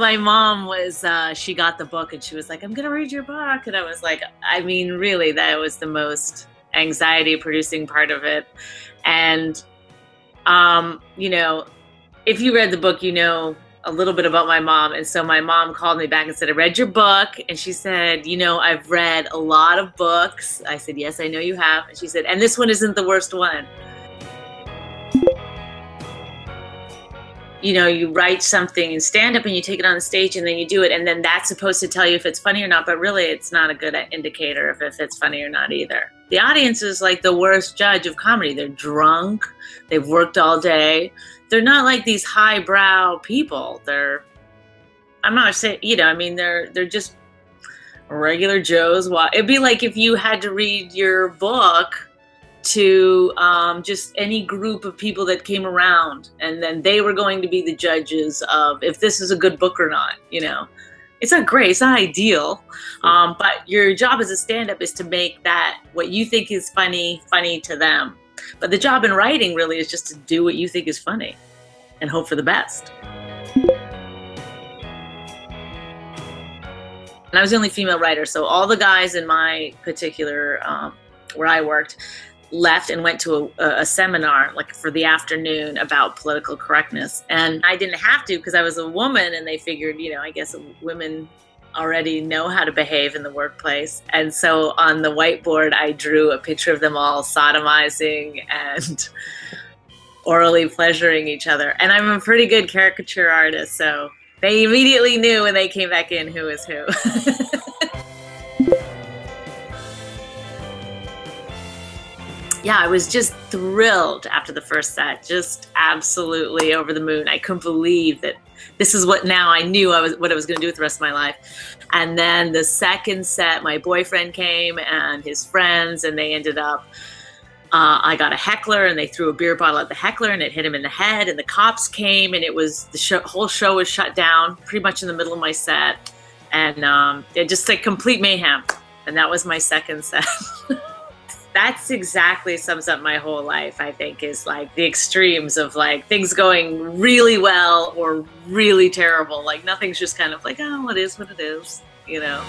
my mom was, she got the book and she was like, I'm going to read your book. And I was like, I mean, really, that was the most anxiety producing part of it. And, you know, if you read the book, you know a little bit about my mom. And so my mom called me back and said, I read your book. And she said, you know, I've read a lot of books. I said, yes, I know you have. And she said, and this one isn't the worst one. You know, you write something in stand-up and you take it on the stage and then you do it. And then that's supposed to tell you if it's funny or not. But really, it's not a good indicator of if it's funny or not either. The audience is like the worst judge of comedy. They're drunk. They've worked all day. They're not like these highbrow people. I'm not saying, you know, I mean, they're just regular Joes. It'd be like if you had to read your book to just any group of people that came around, and then they were going to be the judges of if this is a good book or not, you know. It's not great, it's not ideal, but your job as a stand-up is to make that, what you think is funny, funny to them. But the job in writing really is just to do what you think is funny and hope for the best. And I was the only female writer, so all the guys in my particular, where I worked, left and went to a seminar like for the afternoon about political correctness. And I didn't have to because I was a woman, and they figured, you know, I guess women already know how to behave in the workplace. And so on the whiteboard, I drew a picture of them all sodomizing and orally pleasuring each other. And I'm a pretty good caricature artist, so they immediately knew when they came back in who was who. Yeah, I was just thrilled after the first set, just absolutely over the moon. I couldn't believe that this is what now I knew what I was going to do with the rest of my life. And then the second set, my boyfriend came and his friends, and they ended up, I got a heckler and they threw a beer bottle at the heckler and it hit him in the head, and the cops came, and it was, whole show was shut down pretty much in the middle of my set. And it just like complete mayhem. And that was my second set. That's exactly sums up my whole life, I think, is like the extremes of like things going really well or really terrible. Like nothing's just kind of like, oh, it is what it is, you know.